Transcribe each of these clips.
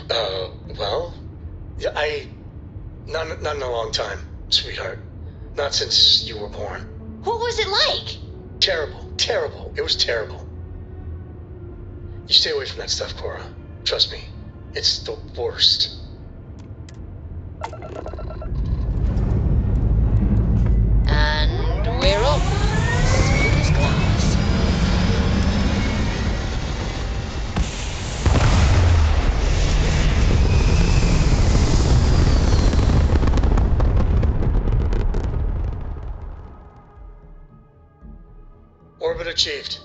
Well, yeah, not in a long time, sweetheart. Not since you were born. What was it like? Terrible. It was terrible. You stay away from that stuff, Cora. Trust me, it's the worst. And we're off. Smooth as glass. Orbit achieved.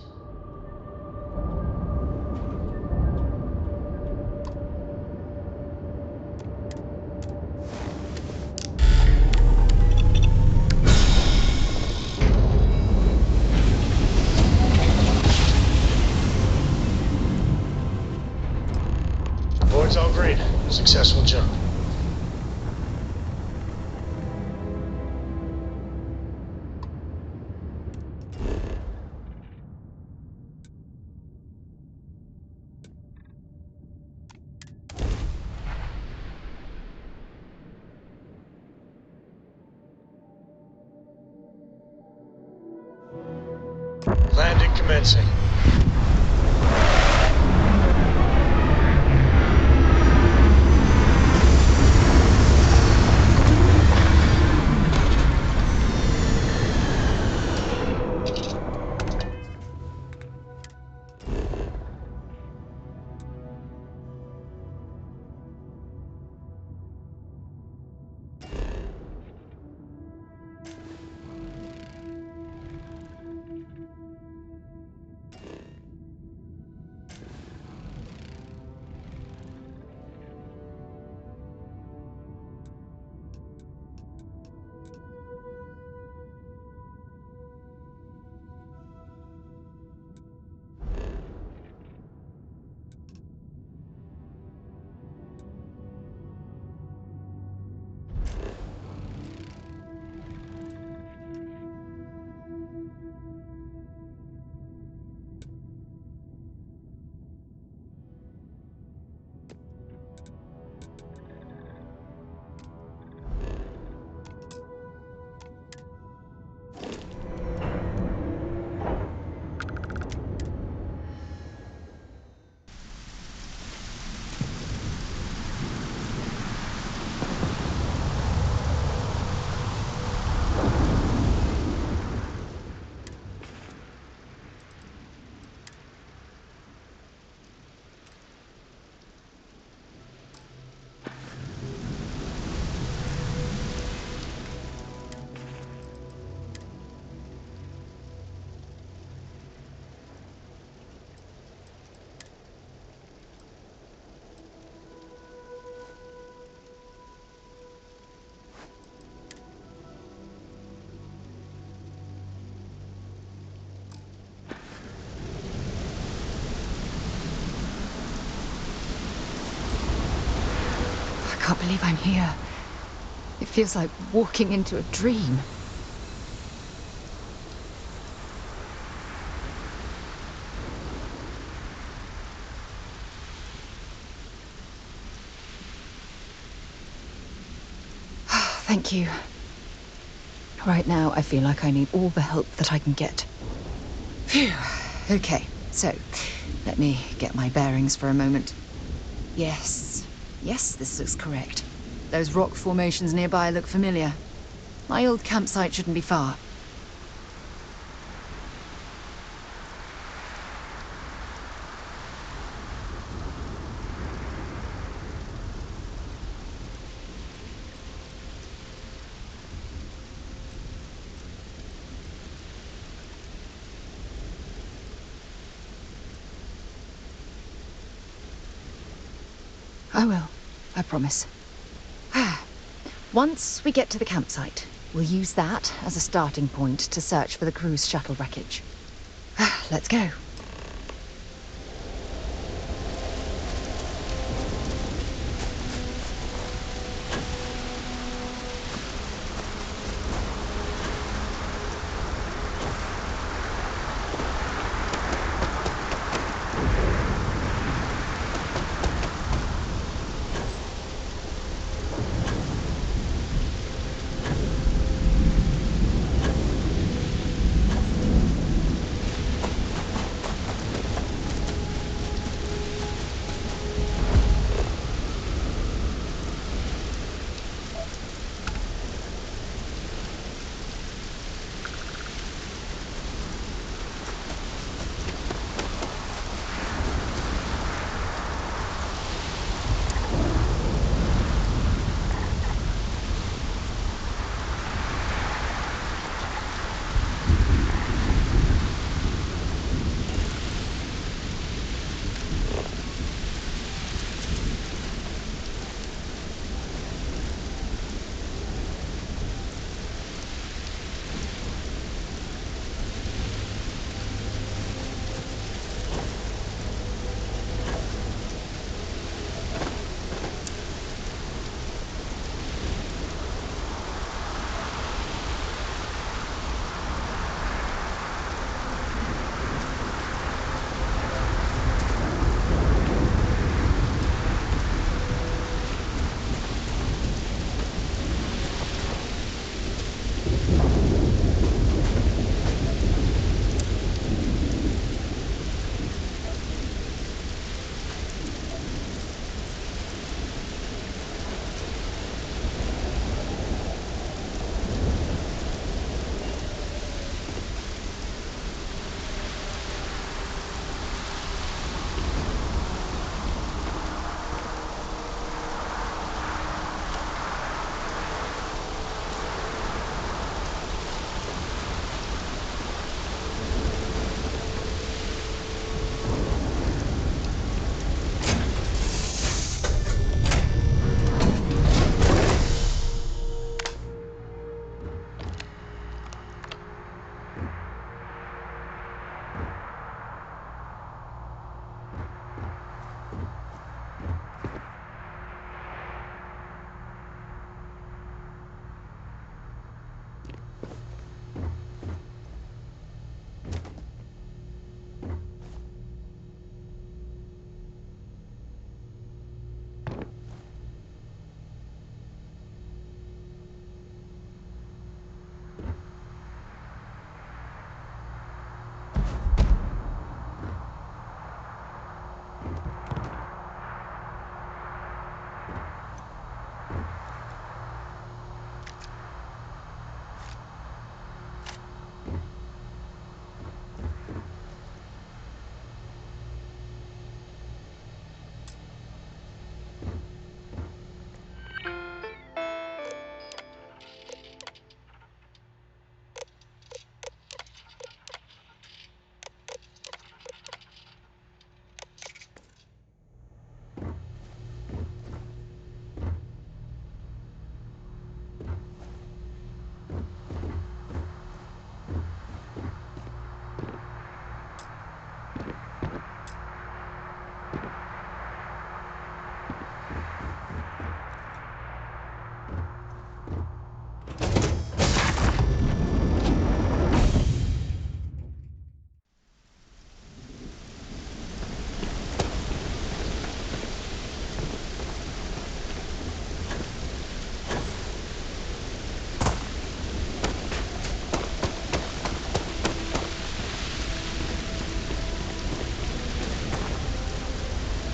Board's all green. Successful jump. Landing commencing. I can't believe I'm here. It feels like walking into a dream. Thank you. Right now, I feel like I need all the help that I can get. Phew. Okay, so let me get my bearings for a moment. Yes, this looks correct. Those rock formations nearby look familiar. My old campsite shouldn't be far. I will, I promise. Once we get to the campsite, we'll use that as a starting point to search for the cruise shuttle wreckage. Let's go.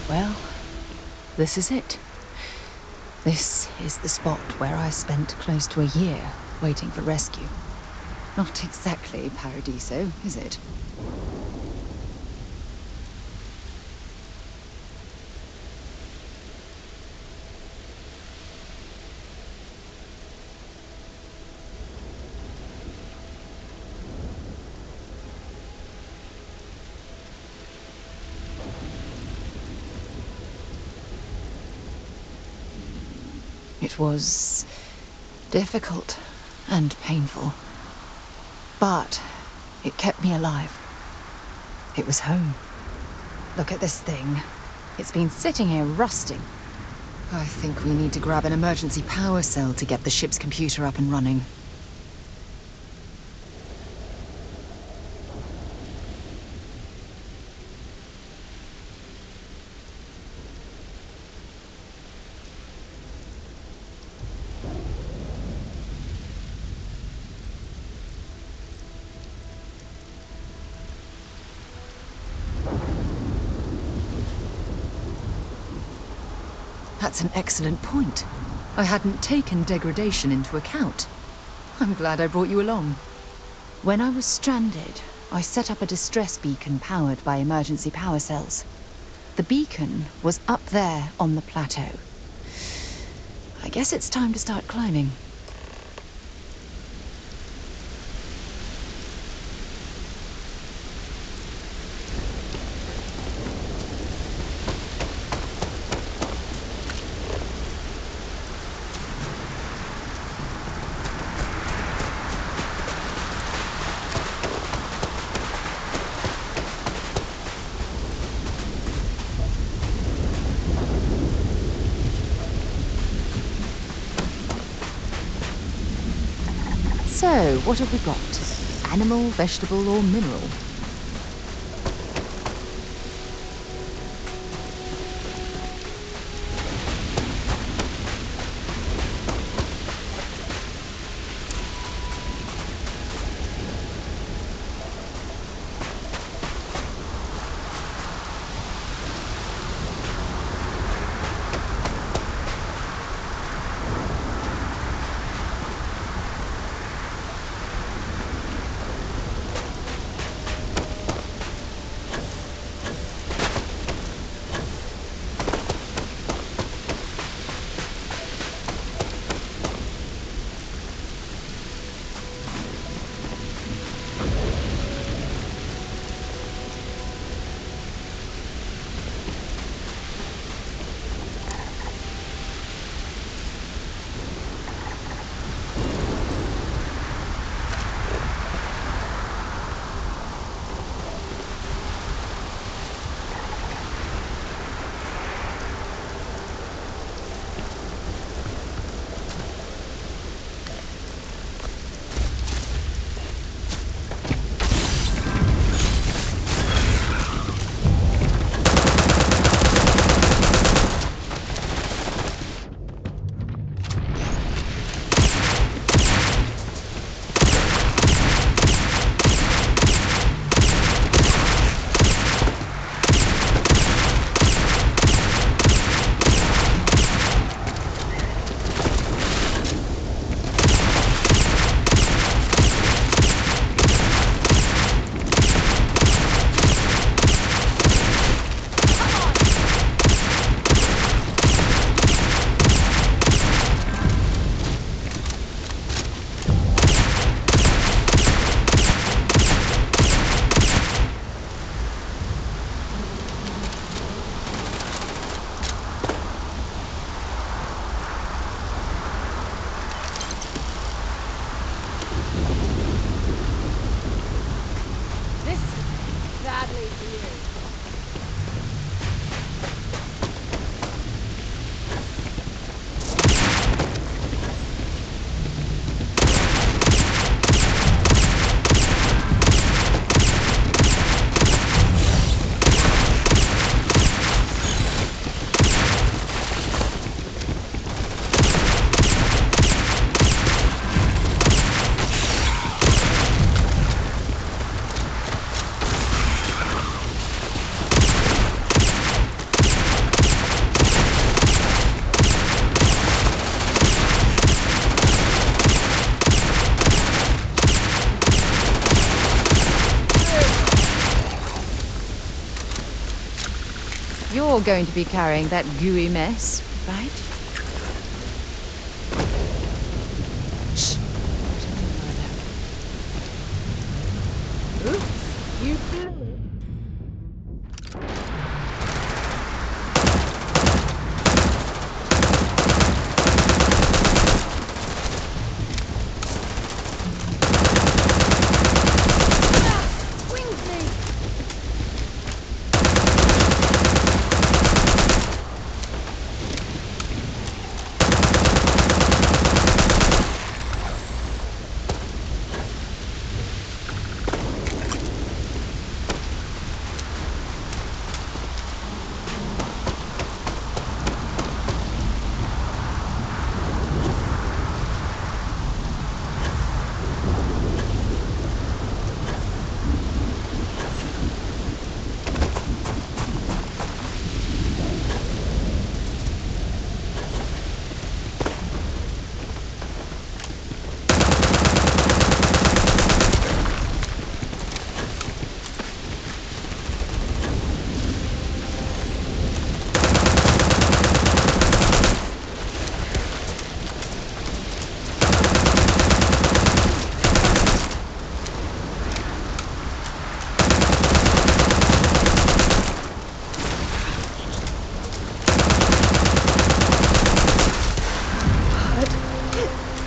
Well, this is it. This is the spot where I spent close to a year waiting for rescue. Not exactly Paradiso, is it? It was difficult and painful, but it kept me alive. It was home. Look at this thing. It's been sitting here rusting. I think we need to grab an emergency power cell to get the ship's computer up and running. That's an excellent point. I hadn't taken degradation into account. I'm glad I brought you along. When I was stranded, I set up a distress beacon powered by emergency power cells. The beacon was up there on the plateau. I guess it's time to start climbing. So, what have we got? Animal, vegetable, or mineral? You're going to be carrying that gooey mess, right? Shh. Oops, you blew it.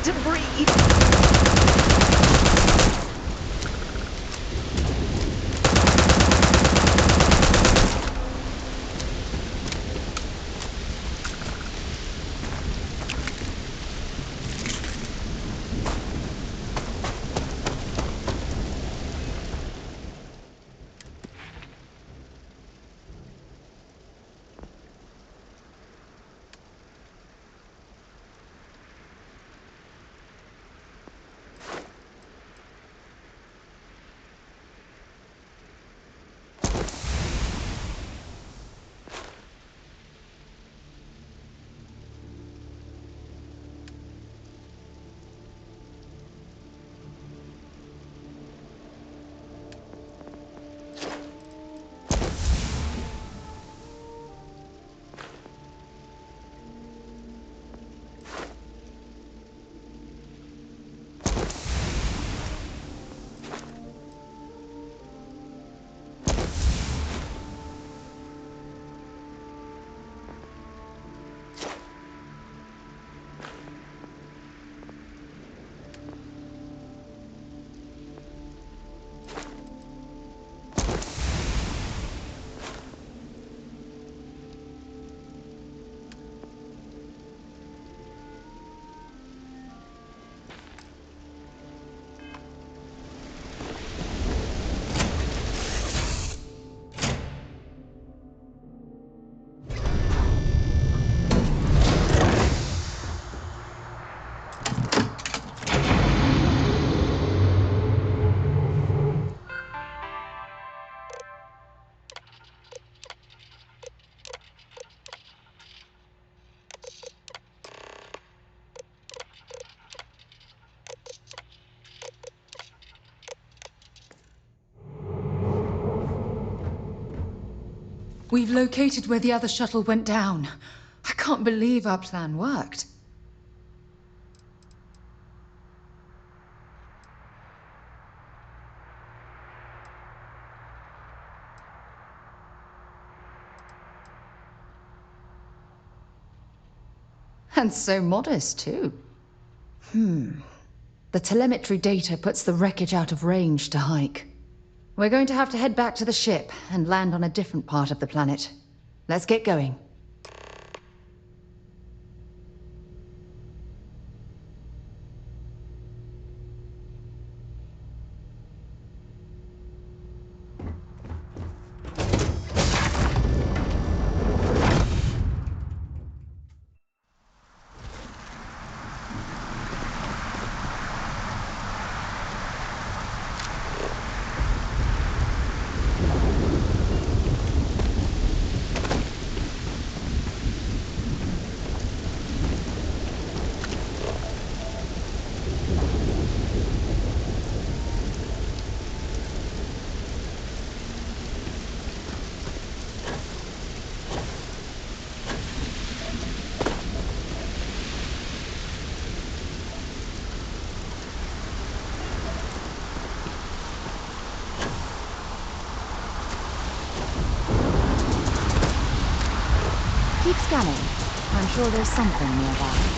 To breathe. We've located where the other shuttle went down. I can't believe our plan worked. And so modest, too. The telemetry data puts the wreckage out of range to hike. We're going to have to head back to the ship and land on a different part of the planet. Let's get going. sure there's something nearby.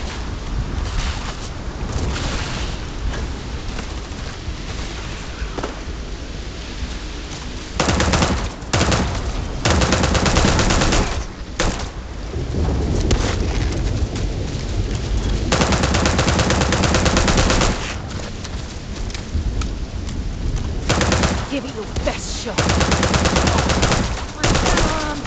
Give it your best shot. My arm.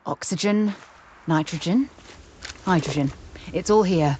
Oxygen, nitrogen, hydrogen. It's all here.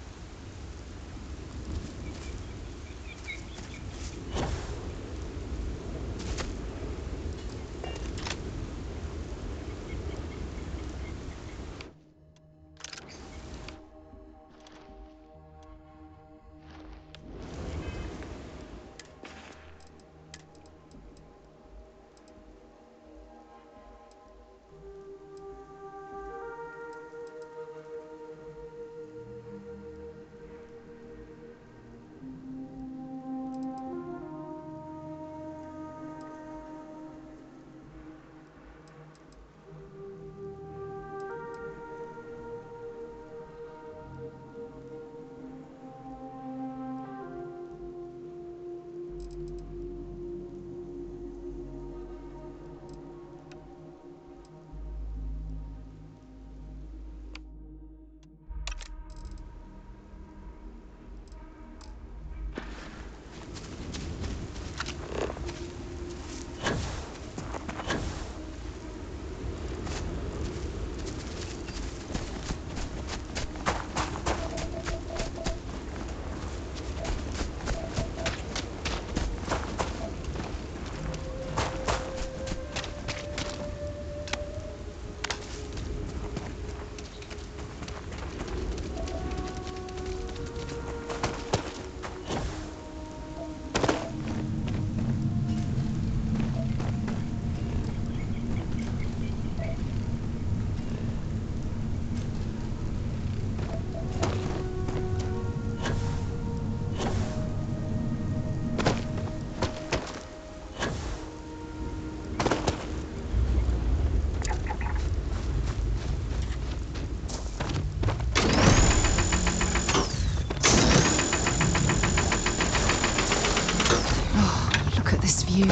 View.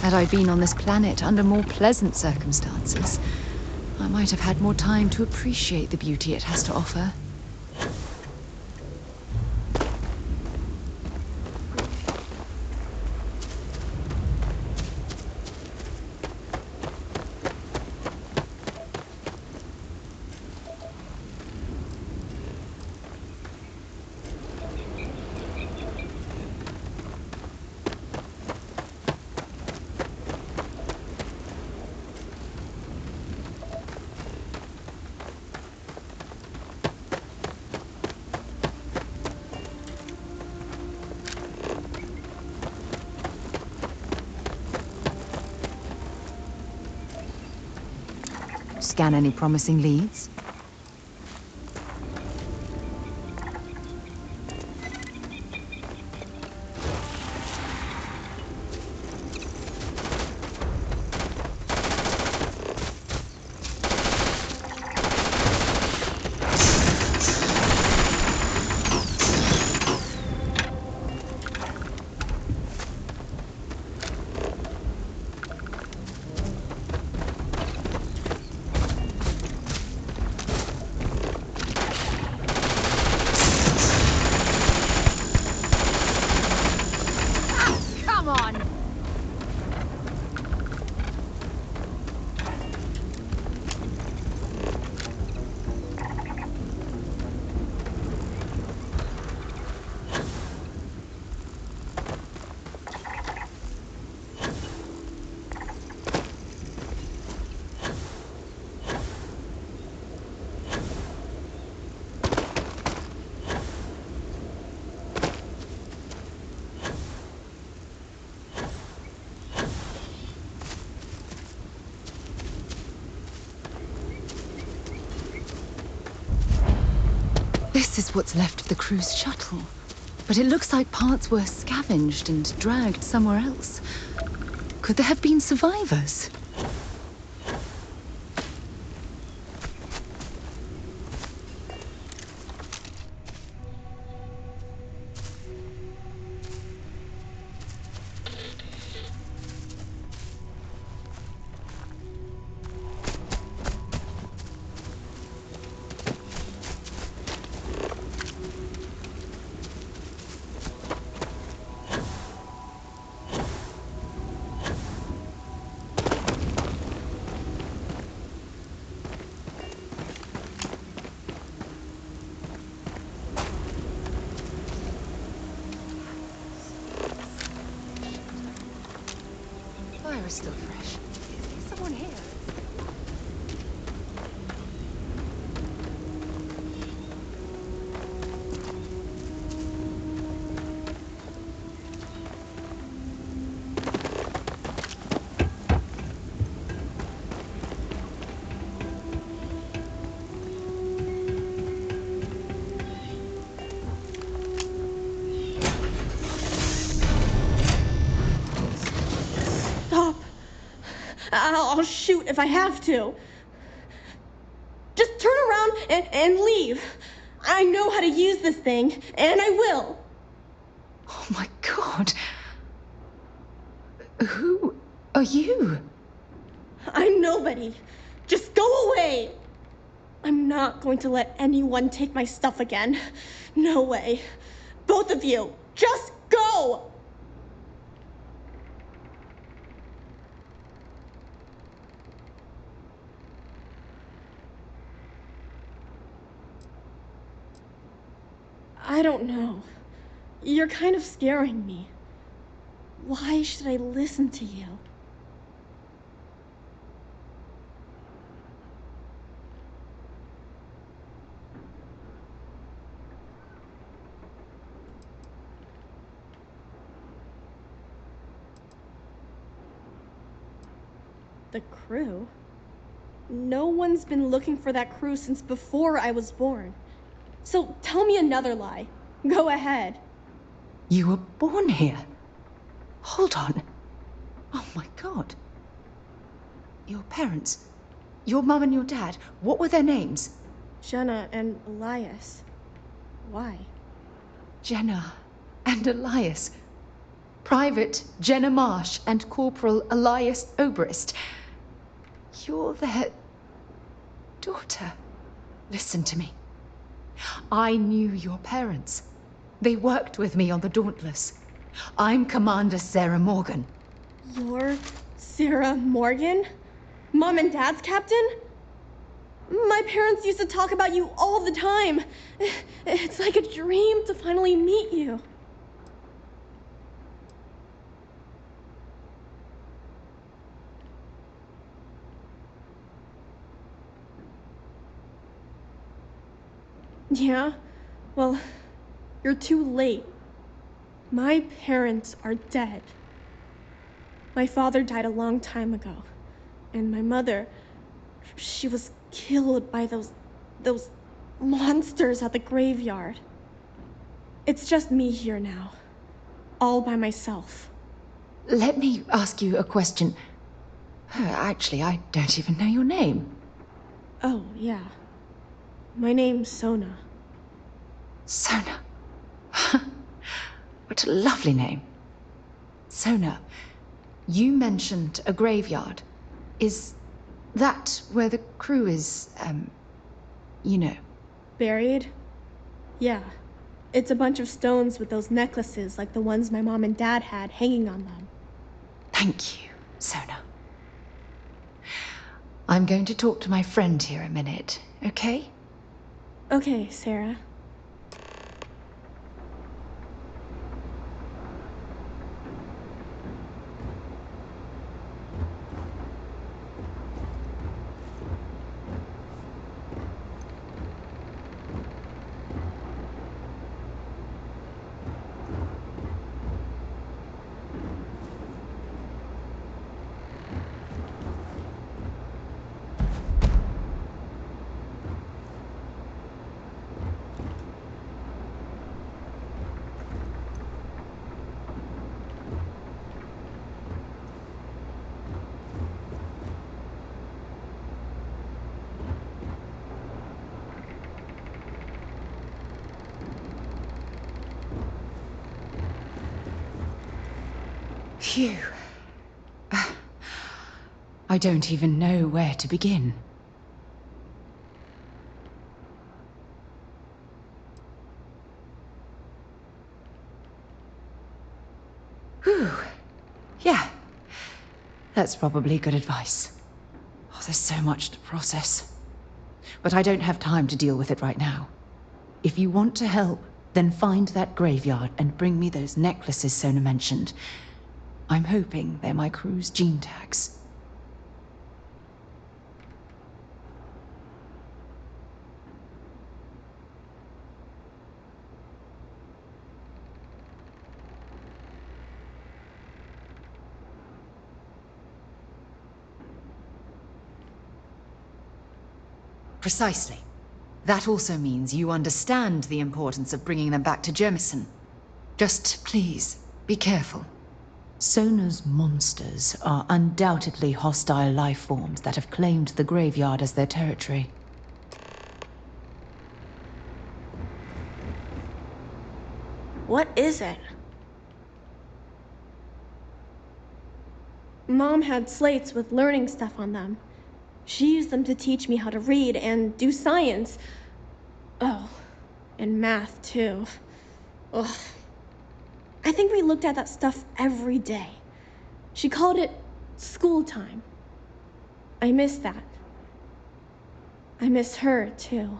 Had I been on this planet under more pleasant circumstances, I might have had more time to appreciate the beauty it has to offer. Scan any promising leads? This is what's left of the cruise shuttle. But it looks like parts were scavenged and dragged somewhere else. Could there have been survivors? air is still fresh. Is someone here? Stop. I'll shoot if I have to. Just turn around and leave. I know how to use this thing, and I will. Oh my God. Who are you? I'm nobody. Just go away. I'm not going to let anyone take my stuff again. No way. Both of you, just go! I don't know. You're kind of scaring me. Why should I listen to you? The crew? No one's been looking for that crew since before I was born. So tell me another lie. Go ahead. You were born here? Hold on. Oh my God. Your parents, your mum and your dad, what were their names? Jenna and Elias. Why? Jenna and Elias. Private Jenna Marsh and Corporal Elias Obrist. You're their daughter. Listen to me. I knew your parents. They worked with me on the Dauntless. I'm Commander Sarah Morgan. You're Sarah Morgan? Mom and Dad's captain? My parents used to talk about you all the time. It's like a dream to finally meet you. Yeah? Well, you're too late. My parents are dead. My father died a long time ago, and my mother, she was killed by those monsters at the graveyard. It's just me here now, all by myself. Let me ask you a question. Actually, I don't even know your name. Oh, yeah. My name's Sona. Sona. What a lovely name. Sona, you mentioned a graveyard. Is that where the crew is, you know? Buried? Yeah. It's a bunch of stones with those necklaces like the ones my mom and dad had hanging on them. Thank you, Sona. I'm going to talk to my friend here a minute, okay? Okay, Sarah. Phew. I don't even know where to begin. Whew. Yeah. That's probably good advice. Oh, there's so much to process. But I don't have time to deal with it right now. If you want to help, then find that graveyard and bring me those necklaces Sona mentioned. I'm hoping they're my crew's gene tags. Precisely. That also means you understand the importance of bringing them back to Jemison. Just please, be careful. Sona's monsters are undoubtedly hostile life forms that have claimed the graveyard as their territory. What is it? Mom had slates with learning stuff on them. She used them to teach me how to read and do science. Oh, and math too. Ugh. I think we looked at that stuff every day. She called it school time. I miss that. I miss her too.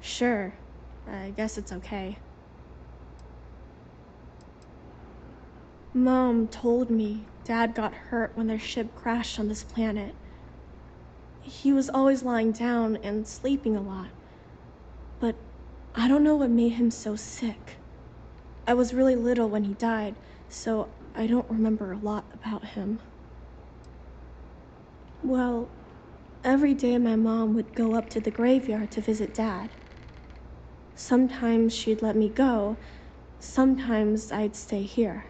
Sure, I guess it's okay. Mom told me Dad got hurt when their ship crashed on this planet. He was always lying down and sleeping a lot. But I don't know what made him so sick. I was really little when he died, so I don't remember a lot about him. Well, every day my mom would go up to the graveyard to visit Dad. Sometimes she'd let me go, sometimes I'd stay here.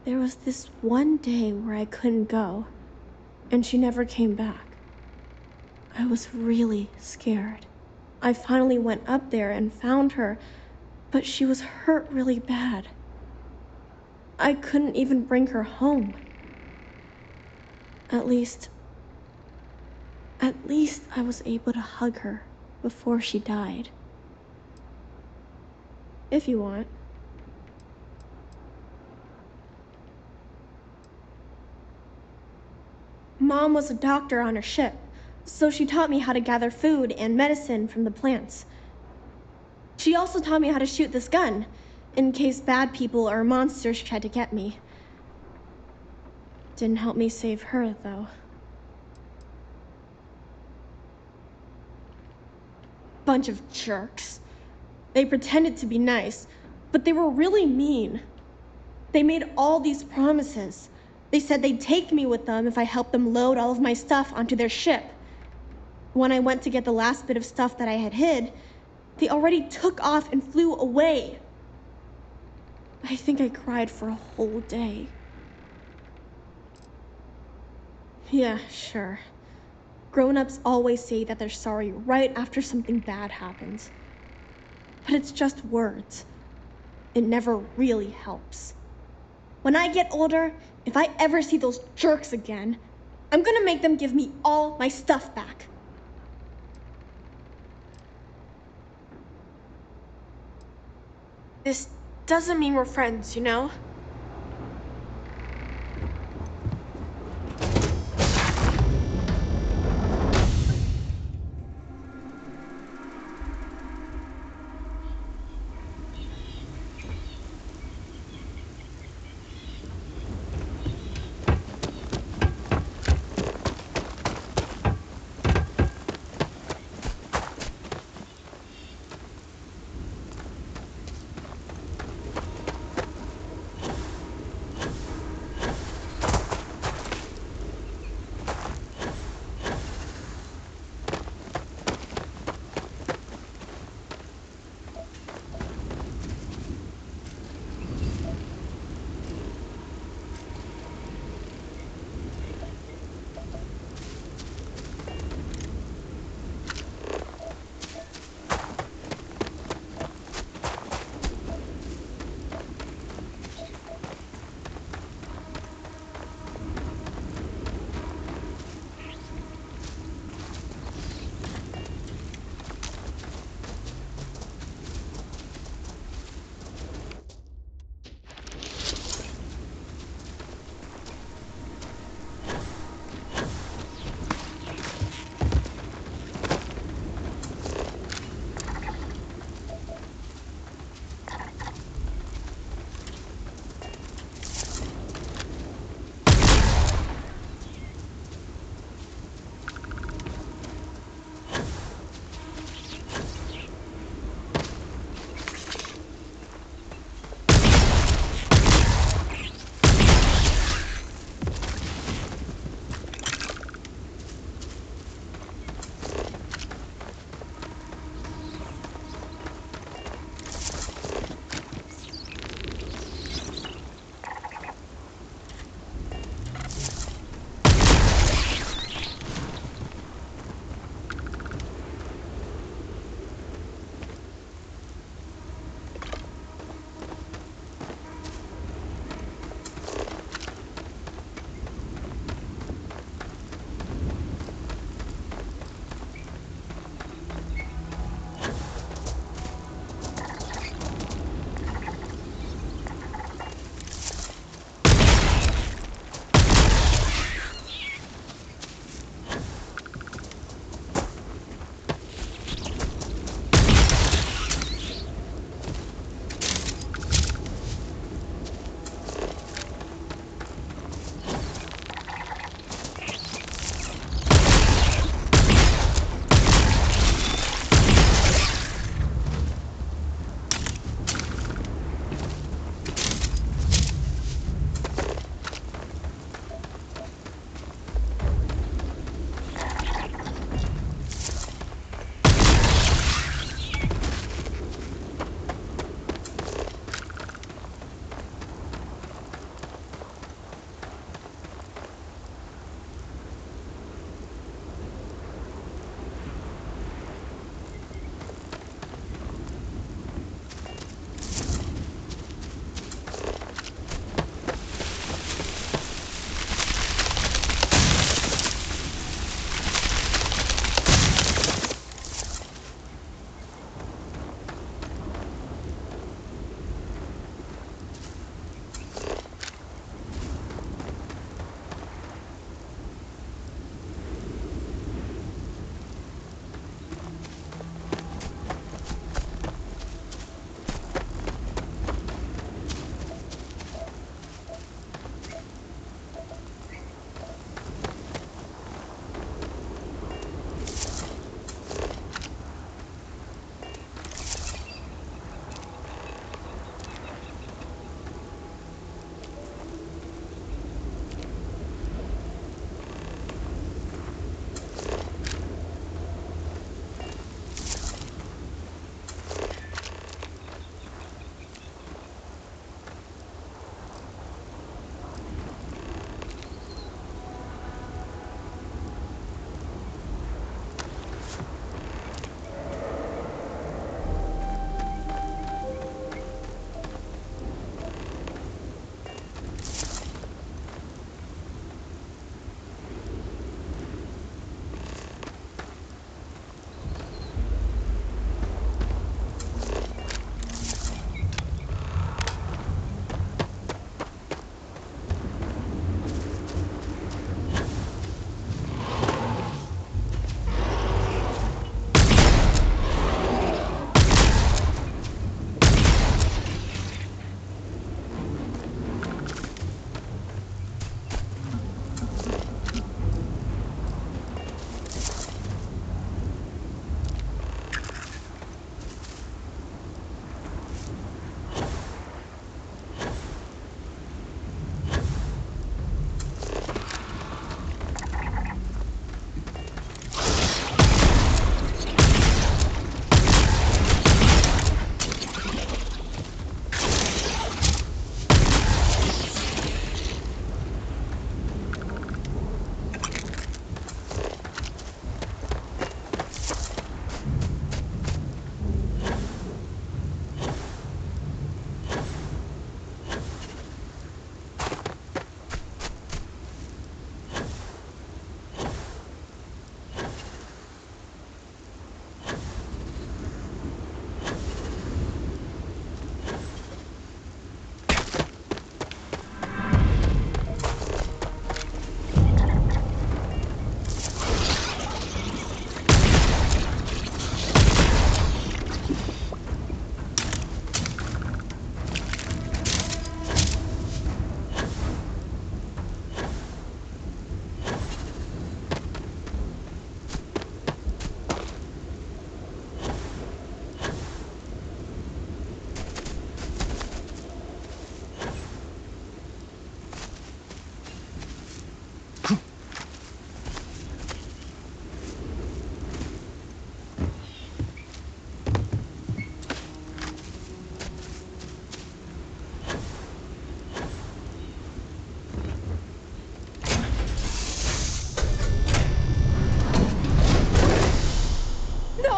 There was this one day where I couldn't go, and she never came back. I was really scared. I finally went up there and found her, but she was hurt really bad. I couldn't even bring her home. At least I was able to hug her before she died. If you want. Mom was a doctor on her ship, so she taught me how to gather food and medicine from the plants. She also taught me how to shoot this gun, in case bad people or monsters tried to get me. Didn't help me save her, though. Bunch of jerks. They pretended to be nice, but they were really mean. They made all these promises. They said they'd take me with them if I helped them load all of my stuff onto their ship. When I went to get the last bit of stuff that I had hid, they already took off and flew away. I think I cried for a whole day. Yeah, sure. Grown-ups always say that they're sorry right after something bad happens. But it's just words. It never really helps. When I get older, if I ever see those jerks again, I'm gonna make them give me all my stuff back. This doesn't mean we're friends, you know?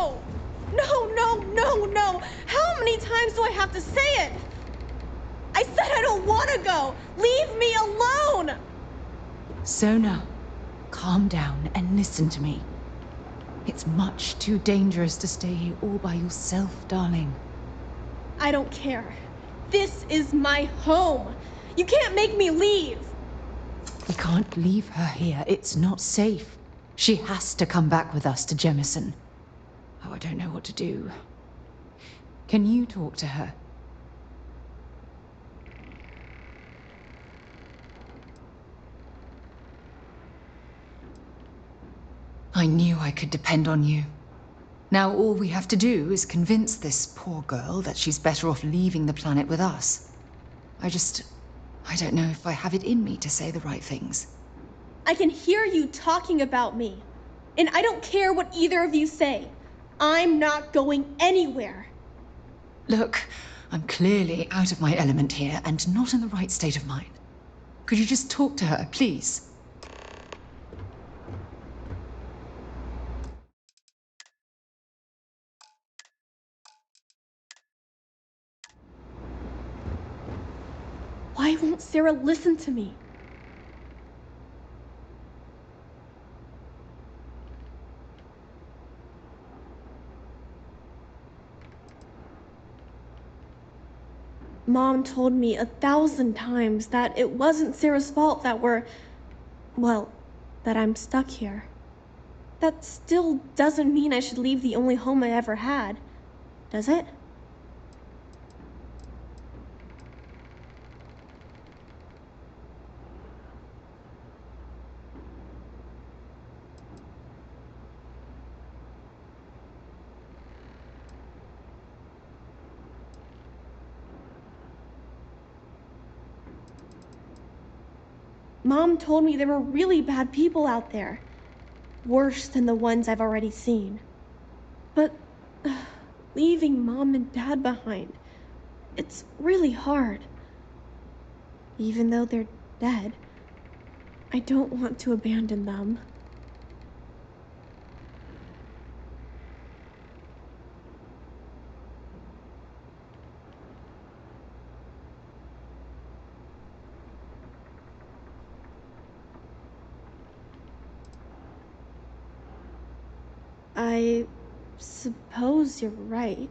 No! No, no, no, no! How many times do I have to say it? I said I don't want to go! Leave me alone! Sona, calm down and listen to me. It's much too dangerous to stay here all by yourself, darling. I don't care. This is my home. You can't make me leave. We can't leave her here. It's not safe. She has to come back with us to Jemison. Oh, I don't know what to do. Can you talk to her? I knew I could depend on you. Now all we have to do is convince this poor girl that she's better off leaving the planet with us. I don't know if I have it in me to say the right things. I can hear you talking about me. And I don't care what either of you say. I'm not going anywhere. Look, I'm clearly out of my element here and not in the right state of mind. Could you just talk to her, please? Why won't Sarah listen to me? Mom told me 1,000 times that it wasn't Sarah's fault that that I'm stuck here. That still doesn't mean I should leave the only home I ever had, does it? Mom told me there were really bad people out there. Worse than the ones I've already seen. But leaving Mom and Dad behind, it's really hard. Even though they're dead, I don't want to abandon them. I suppose you're right.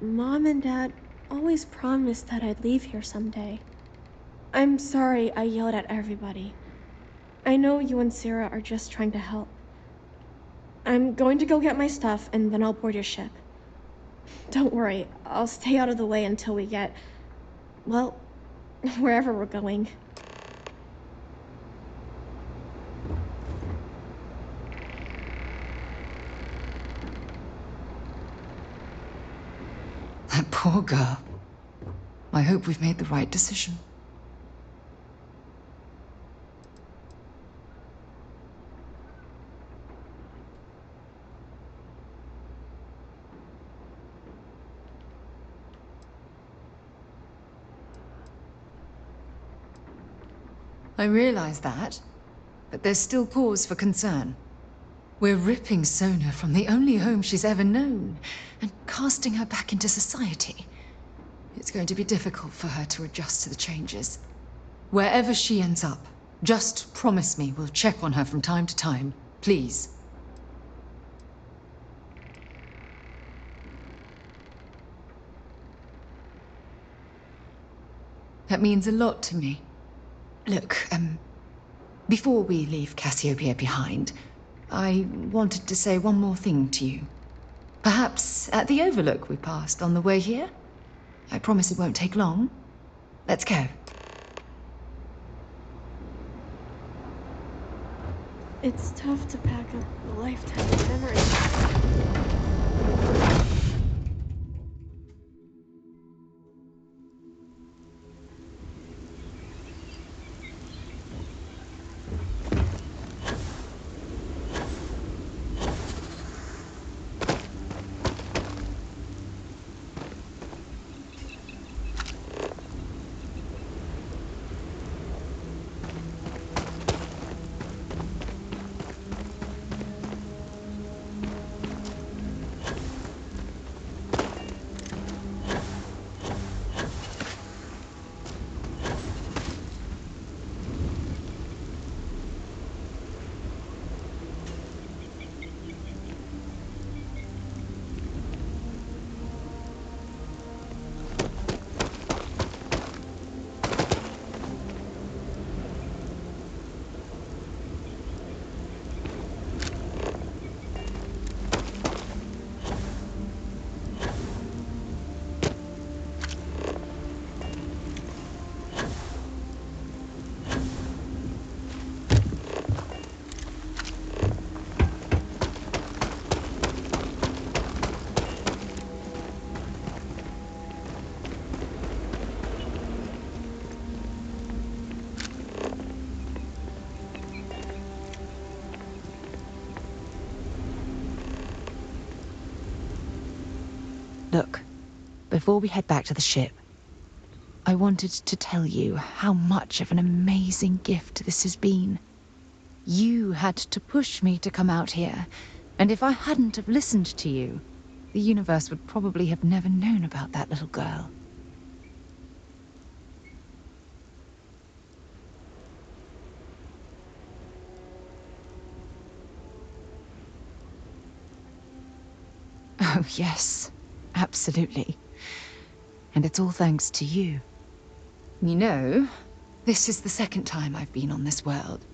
Mom and Dad always promised that I'd leave here someday. I'm sorry I yelled at everybody. I know you and Sarah are just trying to help. I'm going to go get my stuff and then I'll board your ship. Don't worry, I'll stay out of the way until we get, well, wherever we're going. That poor girl. I hope we've made the right decision. I realize that, but there's still cause for concern. We're ripping Sona from the only home she's ever known and casting her back into society. It's going to be difficult for her to adjust to the changes. Wherever she ends up, just promise me we'll check on her from time to time, please. That means a lot to me. Look, before we leave Cassiopeia behind, I wanted to say one more thing to you. Perhaps at the overlook we passed on the way here? I promise it won't take long. Let's go. It's tough to pack up a lifetime of memories. Look, before we head back to the ship, I wanted to tell you how much of an amazing gift this has been. You had to push me to come out here, and if I hadn't have listened to you, the universe would probably have never known about that little girl. Oh, yes, absolutely. And it's all thanks to you. You know, this is the second time I've been on this world.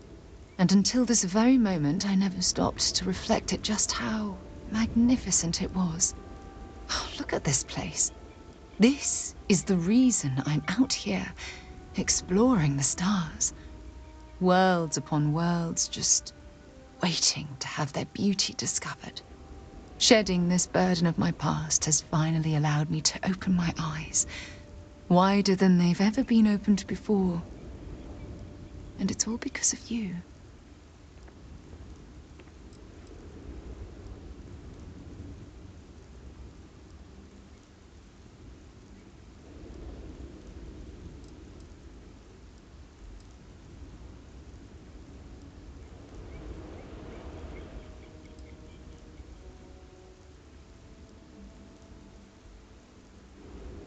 And until this very moment, I never stopped to reflect at just how magnificent it was. Oh, look at this place. This is the reason I'm out here, exploring the stars. Worlds upon worlds, just waiting to have their beauty discovered. Shedding this burden of my past has finally allowed me to open my eyes, wider than they've ever been opened before. And it's all because of you.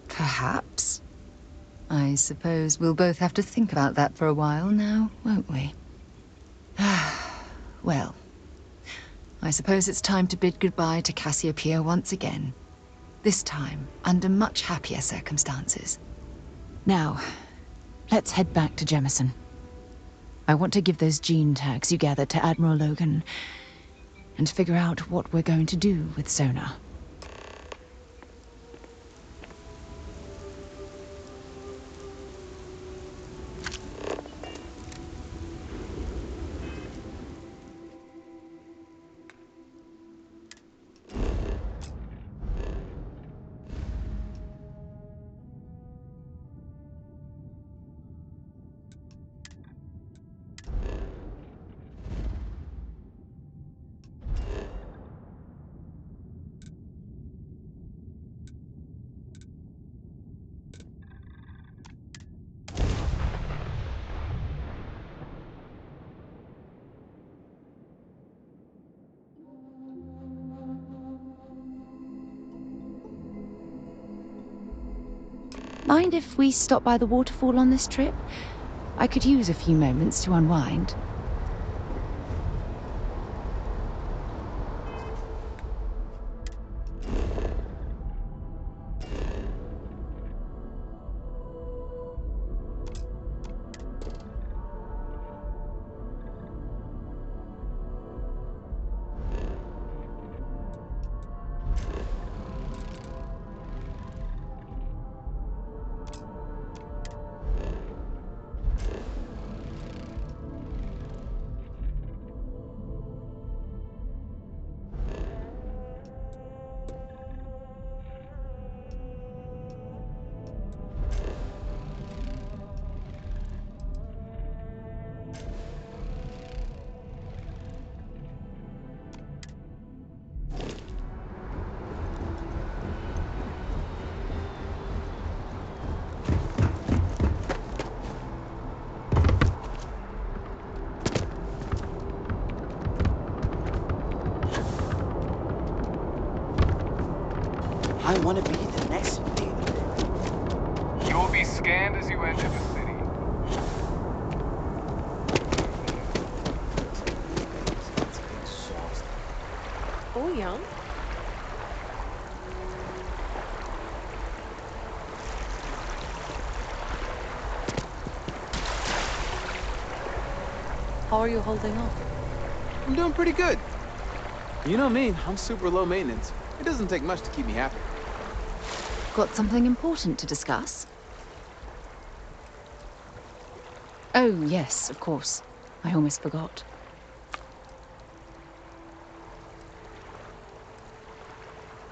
Perhaps. I suppose we'll both have to think about that for a while now, won't we? Well, I suppose it's time to bid goodbye to Cassiopeia once again. This time, under much happier circumstances. Now, let's head back to Jemison. I want to give those gene tags you gathered to Admiral Logan, and figure out what we're going to do with Sona. Mind if we stop by the waterfall on this trip? I could use a few moments to unwind. I want to be the next David. You will be scanned as you enter the city. Oh, yeah. How are you holding up? I'm doing pretty good. You know me, I'm super low maintenance. It doesn't take much to keep me happy. Got something important to discuss? Oh, yes, of course. I almost forgot.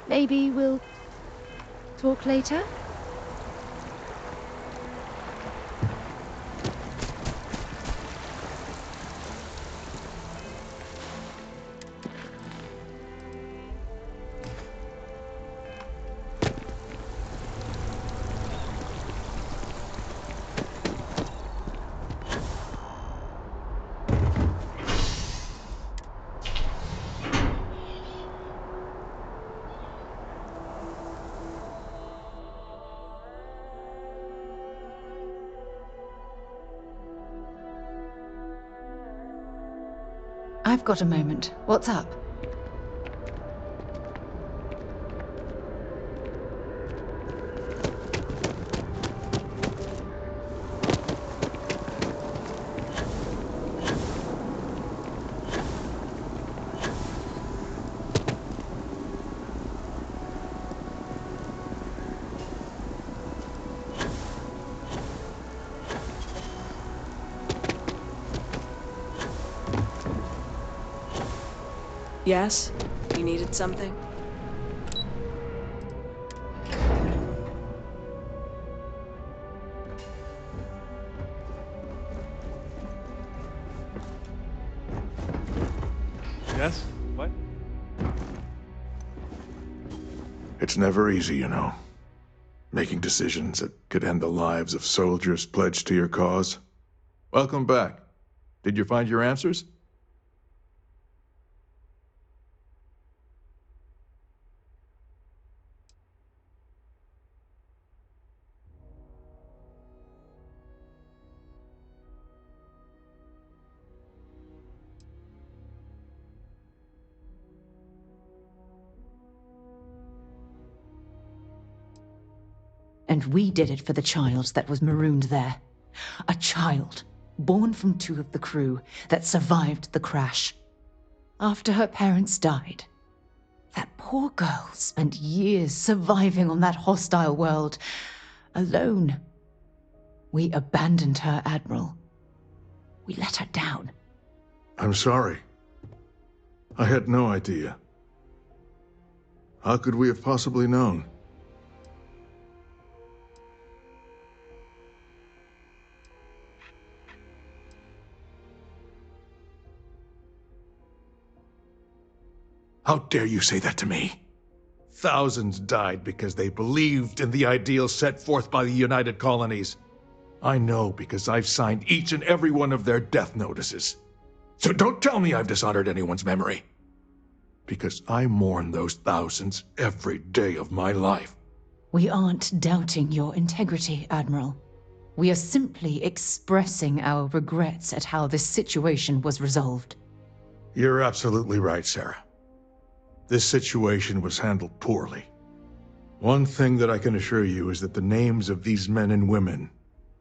Maybe we'll talk later? I've got a moment. What's up? Yes? You needed something? Yes? What? It's never easy, you know. Making decisions that could end the lives of soldiers pledged to your cause. Welcome back. Did you find your answers? And we did it for the child that was marooned there. A child, born from 2 of the crew, that survived the crash. After her parents died. That poor girl spent years surviving on that hostile world, alone. We abandoned her, Admiral. We let her down. I'm sorry. I had no idea. How could we have possibly known? How dare you say that to me? Thousands died because they believed in the ideal set forth by the United Colonies. I know because I've signed each and every one of their death notices. So don't tell me I've dishonored anyone's memory. Because I mourn those thousands every day of my life. We aren't doubting your integrity, Admiral. We are simply expressing our regrets at how this situation was resolved. You're absolutely right, Sarah. This situation was handled poorly. One thing that I can assure you is that the names of these men and women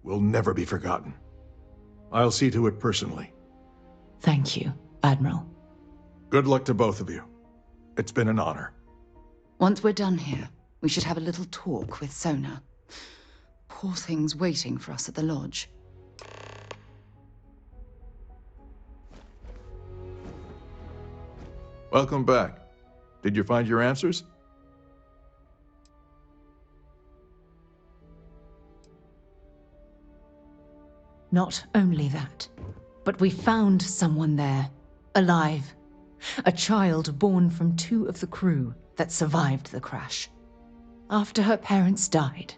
will never be forgotten. I'll see to it personally. Thank you, Admiral. Good luck to both of you. It's been an honor. Once we're done here, we should have a little talk with Sona. Poor thing's waiting for us at the lodge. Welcome back. Did you find your answers? Not only that, but we found someone there, alive. A child born from 2 of the crew that survived the crash. After her parents died.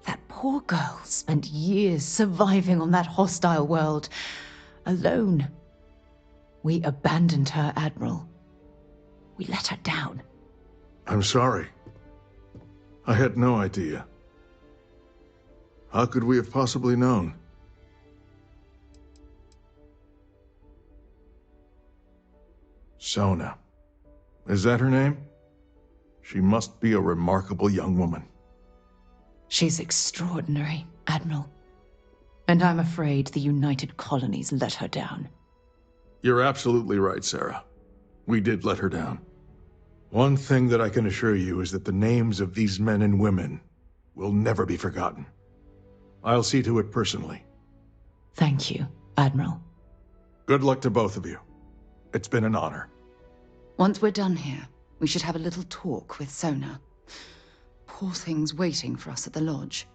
That poor girl spent years surviving on that hostile world, alone. We abandoned her, Admiral. We let her down. I'm sorry. I had no idea. How could we have possibly known? Sona. Is that her name? She must be a remarkable young woman. She's extraordinary, Admiral. And I'm afraid the United Colonies let her down. You're absolutely right, Sarah. We did let her down. One thing that I can assure you is that the names of these men and women will never be forgotten. I'll see to it personally. Thank you, Admiral. Good luck to both of you. It's been an honor. Once we're done here, we should have a little talk with Sona. Poor thing's waiting for us at the lodge.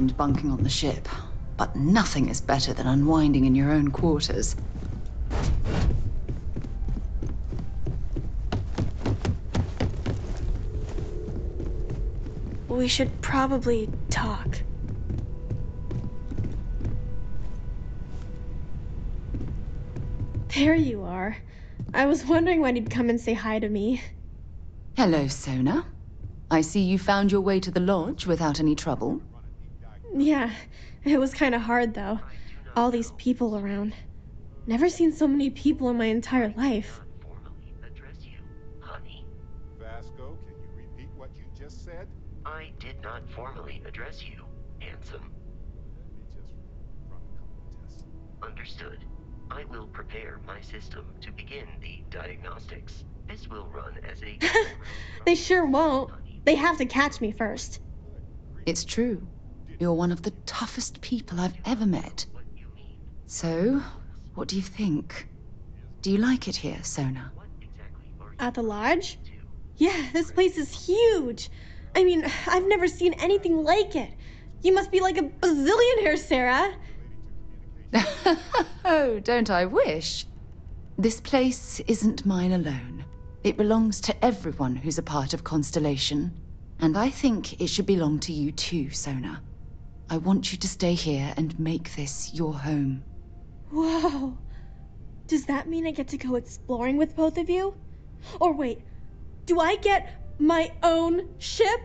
mind bunking on the ship, but nothing is better than unwinding in your own quarters. We should probably talk. There you are. I was wondering when you'd come and say hi to me. Hello, Sona. I see you found your way to the lodge without any trouble. Yeah, it was kind of hard though. All these people around. Never seen so many people in my entire life. Formally address you, honey. Vasco, can you repeat what you just said? I did not formally address you, handsome. Let me just run a couple of tests. Understood. I will prepare my system to begin the diagnostics. This will run as a... They sure won't. They have to catch me first. It's true. You're one of the toughest people I've ever met. So, what do you think? Do you like it here, Sona? At the lodge? Yeah, this place is huge. I mean, I've never seen anything like it. You must be like a bazillionaire, Sarah. Oh, don't I wish? This place isn't mine alone. It belongs to everyone who's a part of Constellation. And I think it should belong to you too, Sona. I want you to stay here and make this your home. Whoa. Does that mean I get to go exploring with both of you? Or wait, do I get my own ship?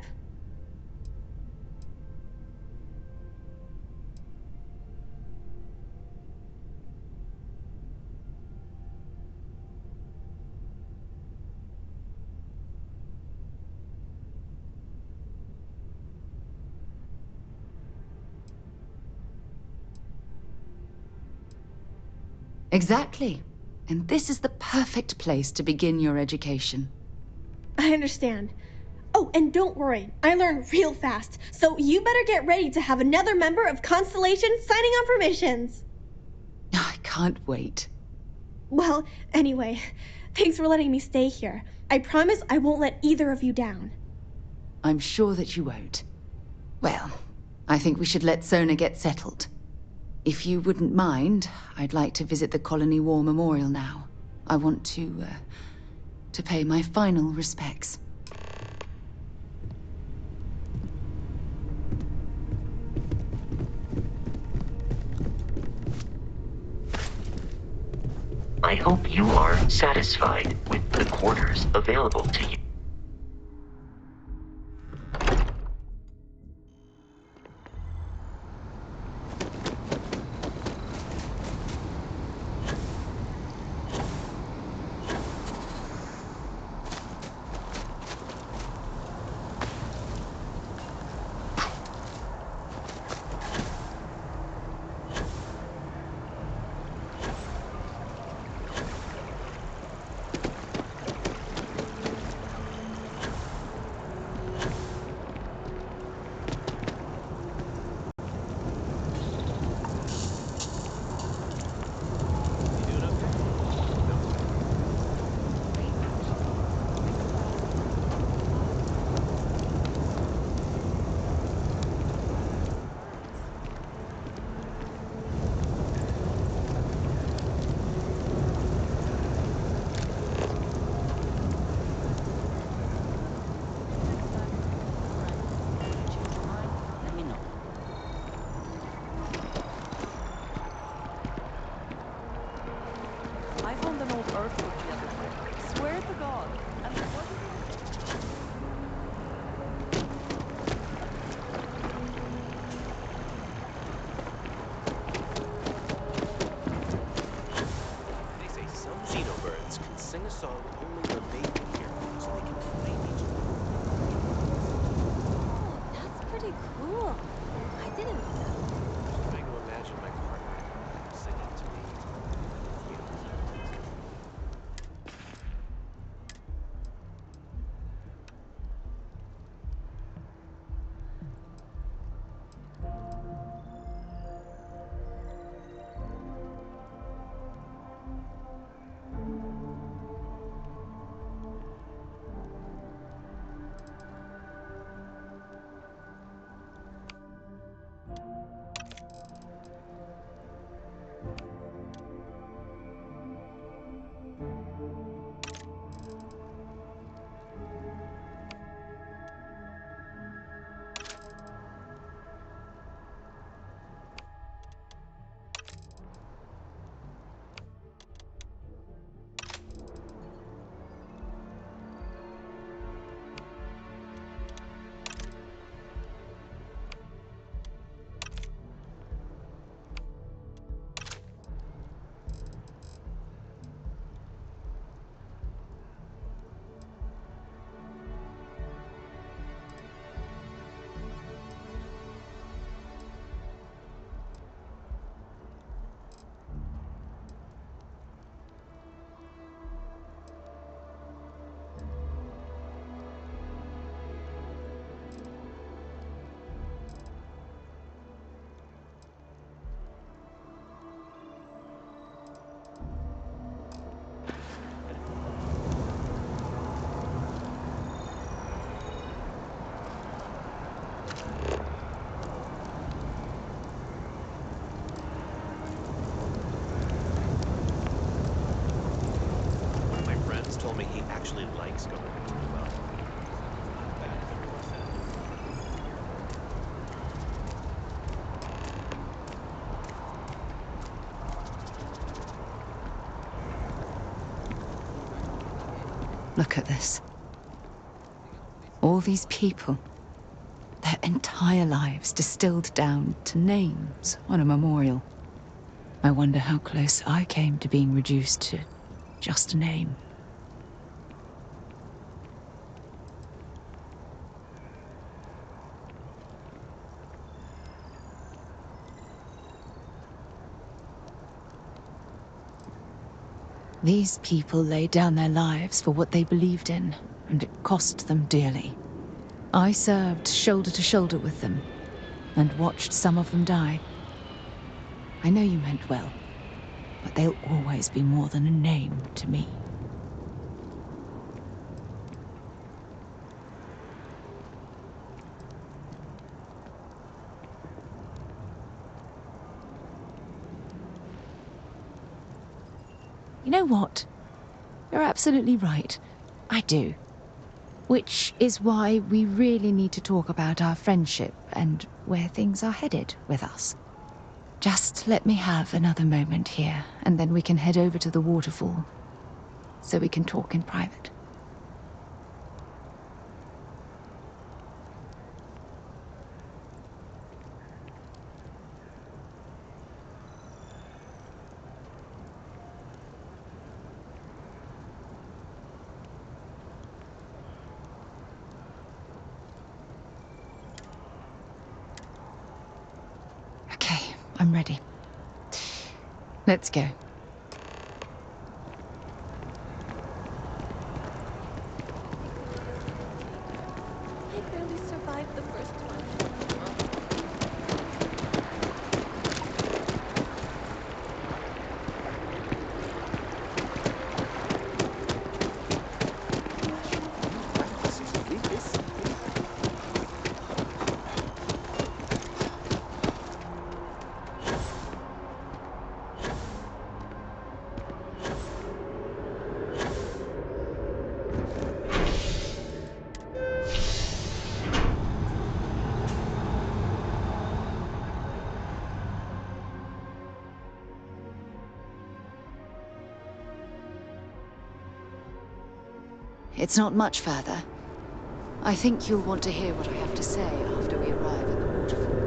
Exactly. And this is the perfect place to begin your education. I understand. Oh, and don't worry, I learn real fast, so you better get ready to have another member of Constellation signing on for missions. I can't wait. Well, anyway, thanks for letting me stay here. I promise I won't let either of you down. I'm sure that you won't. Well, I think we should let Sona get settled. If you wouldn't mind, I'd like to visit the Colony War Memorial now. I want to pay my final respects. I hope you are satisfied with the quarters available to you. I found an old earthbook the other day. Swear to God. And it wasn't They say some xenobirds can sing a song only their mate can hear, so they can find each other. Oh, that's pretty cool. I didn't know that. Trying to imagine my partner singing to me. You. actually likes going really well. Not bad if everyone said Look at this. All these people. Their entire lives distilled down to names on a memorial. I wonder how close I came to being reduced to just a name. These people laid down their lives for what they believed in, and it cost them dearly. I served shoulder to shoulder with them, and watched some of them die. I know you meant well, but they'll always be more than a name to me. You know what? You're absolutely right. I do. Which is why we really need to talk about our friendship and where things are headed with us. Just let me have another moment here, and then we can head over to the waterfall, so we can talk in private. Okay, I'm ready. Let's go. I barely survived the first one. It's not much further. I think you'll want to hear what I have to say after we arrive at the waterfall.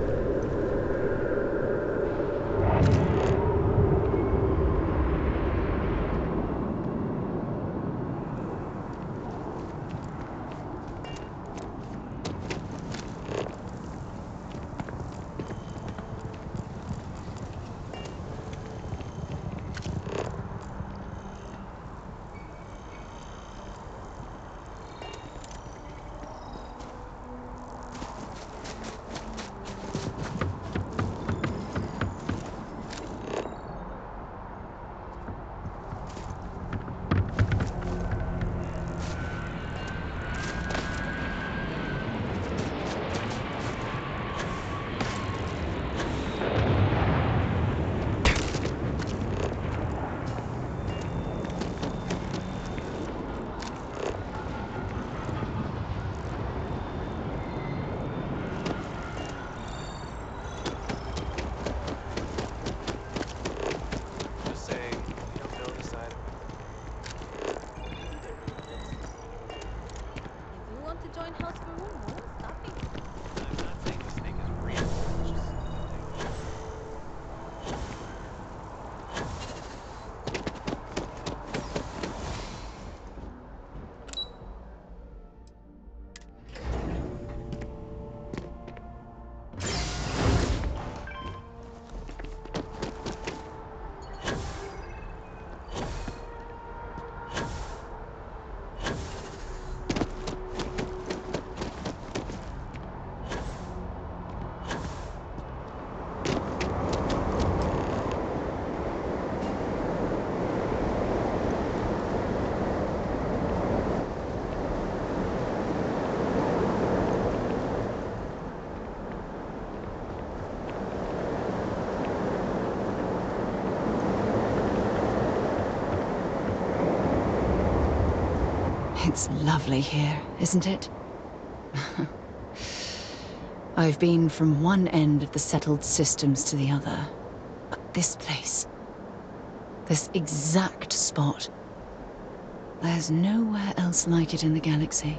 It's lovely here, isn't it? I've been from one end of the settled systems to the other. But this place, this exact spot, there's nowhere else like it in the galaxy.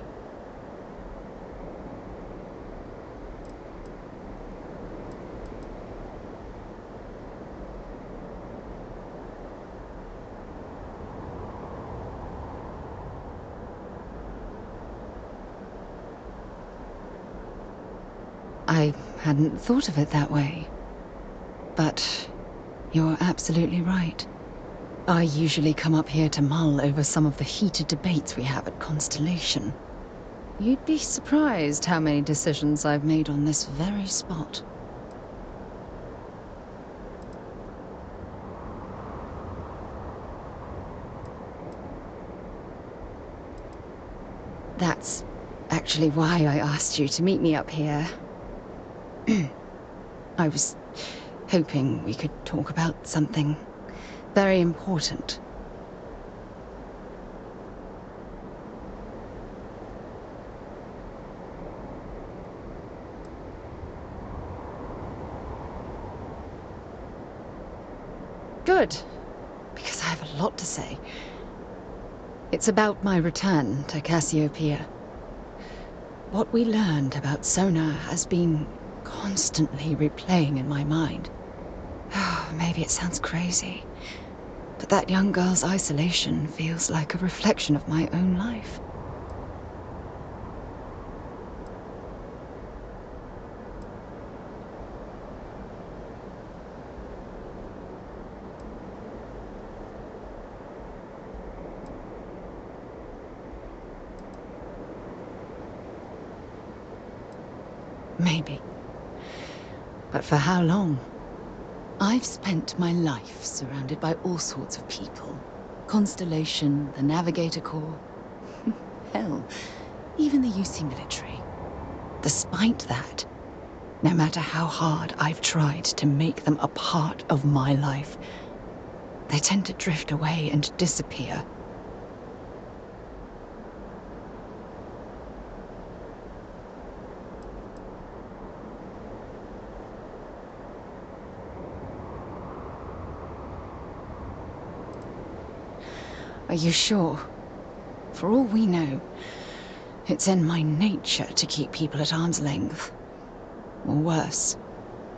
I hadn't thought of it that way. But you're absolutely right. I usually come up here to mull over some of the heated debates we have at Constellation. You'd be surprised how many decisions I've made on this very spot. That's actually why I asked you to meet me up here. I was hoping we could talk about something very important. Good, because I have a lot to say. It's about my return to Cassiopeia. What we learned about sonar has been constantly replaying in my mind. Maybe it sounds crazy, but that young girl's isolation feels like a reflection of my own life. Maybe. But for how long? I've spent my life surrounded by all sorts of people. Constellation, the Navigator Corps. Hell, even the UC military. Despite that, no matter how hard I've tried to make them a part of my life, they tend to drift away and disappear. Are you sure? For all we know, it's in my nature to keep people at arm's length. Or worse,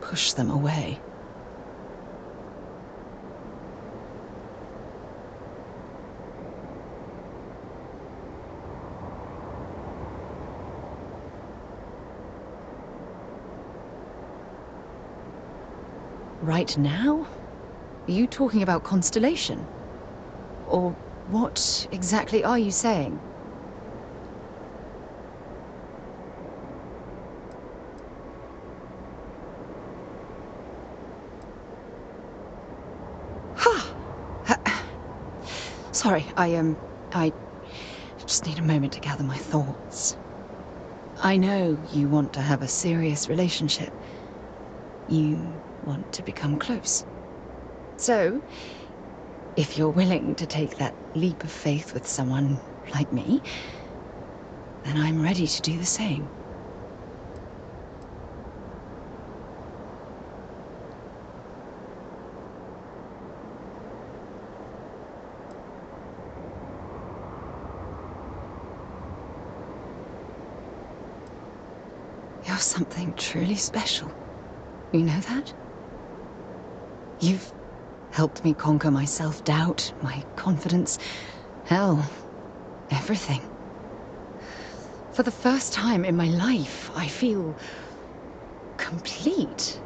push them away. Right now? Are you talking about Constellation? Or what exactly are you saying? Sorry, I just need a moment to gather my thoughts. I know you want to have a serious relationship. You want to become close. So, if you're willing to take that leap of faith with someone like me, then I'm ready to do the same. You're something truly special. You know that? You've helped me conquer my self-doubt, my confidence, hell, everything. For the first time in my life, I feel complete.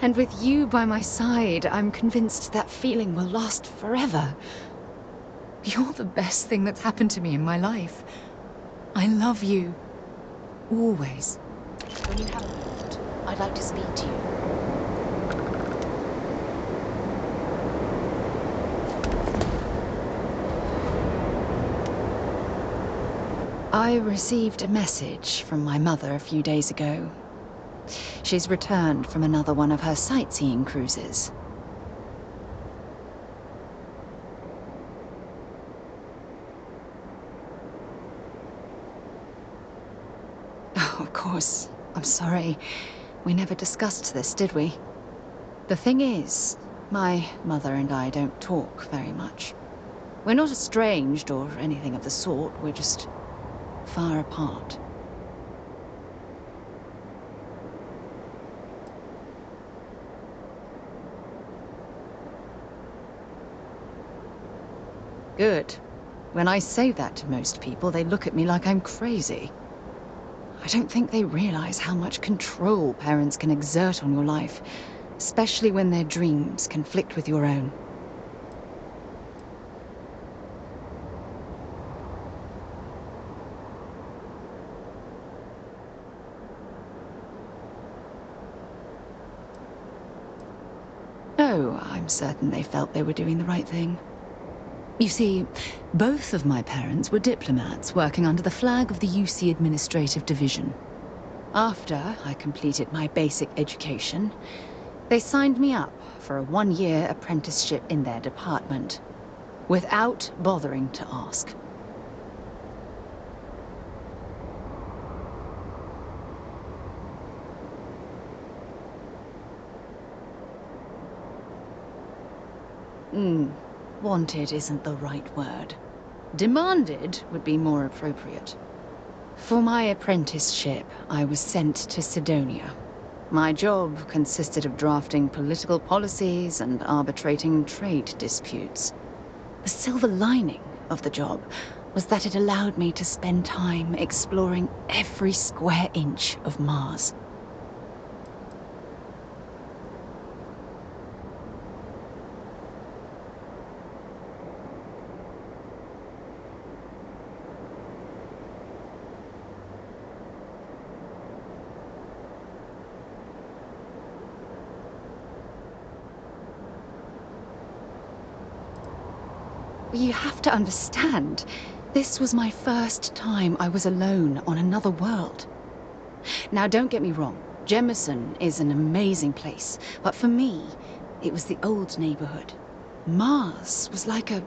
And with you by my side, I'm convinced that feeling will last forever. You're the best thing that's happened to me in my life. I love you. Always. When you have a moment, I'd like to speak to you. I received a message from my mother a few days ago. She's returned from another one of her sightseeing cruises. course. I'm sorry. We never discussed this, did we? The thing is, my mother and I don't talk very much. We're not estranged or anything of the sort. We're just far apart. Good. When I say that to most people, they look at me like I'm crazy. I don't think they realize how much control parents can exert on your life, especially when their dreams conflict with your own. Oh, I'm certain they felt they were doing the right thing. You see, both of my parents were diplomats working under the flag of the UC Administrative Division. After I completed my basic education, they signed me up for a one-year apprenticeship in their department, without bothering to ask. Wanted isn't the right word. Demanded would be more appropriate. For my apprenticeship, I was sent to Sidonia. My job consisted of drafting political policies and arbitrating trade disputes. The silver lining of the job was that it allowed me to spend time exploring every square inch of Mars. You have to understand, this was my first time I was alone on another world. Now, don't get me wrong, Jemison is an amazing place, but for me, it was the old neighborhood. Mars was like a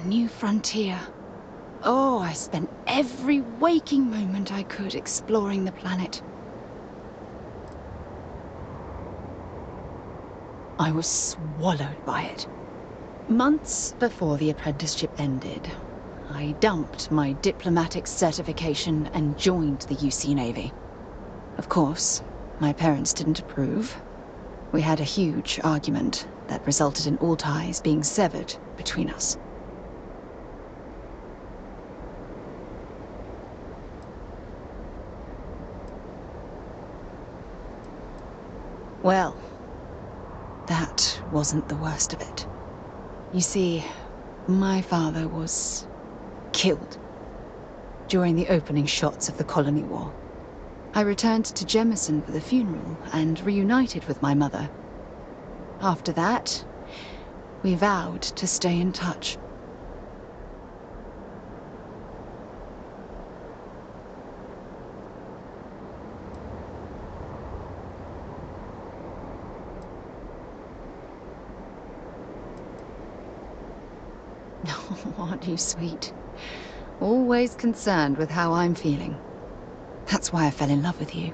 new frontier. Oh, I spent every waking moment I could exploring the planet. I was swallowed by it. Months before the apprenticeship ended, I dumped my diplomatic certification and joined the UC Navy. Of course, my parents didn't approve. We had a huge argument that resulted in all ties being severed between us. Well, that wasn't the worst of it. You see, my father was killed during the opening shots of the Colony War. I returned to Jemison for the funeral and reunited with my mother. After that, we vowed to stay in touch. Aren't you sweet? Always concerned with how I'm feeling. That's why I fell in love with you.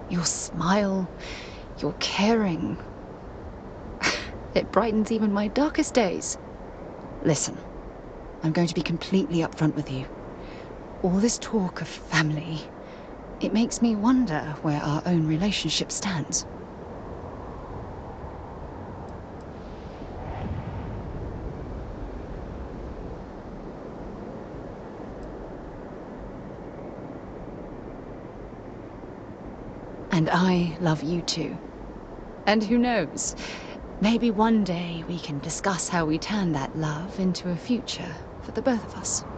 Your smile, your caring. It brightens even my darkest days. Listen, I'm going to be completely upfront with you. All this talk of family, it makes me wonder where our own relationship stands. And I love you too. And who knows, maybe one day we can discuss how we turn that love into a future for the both of us.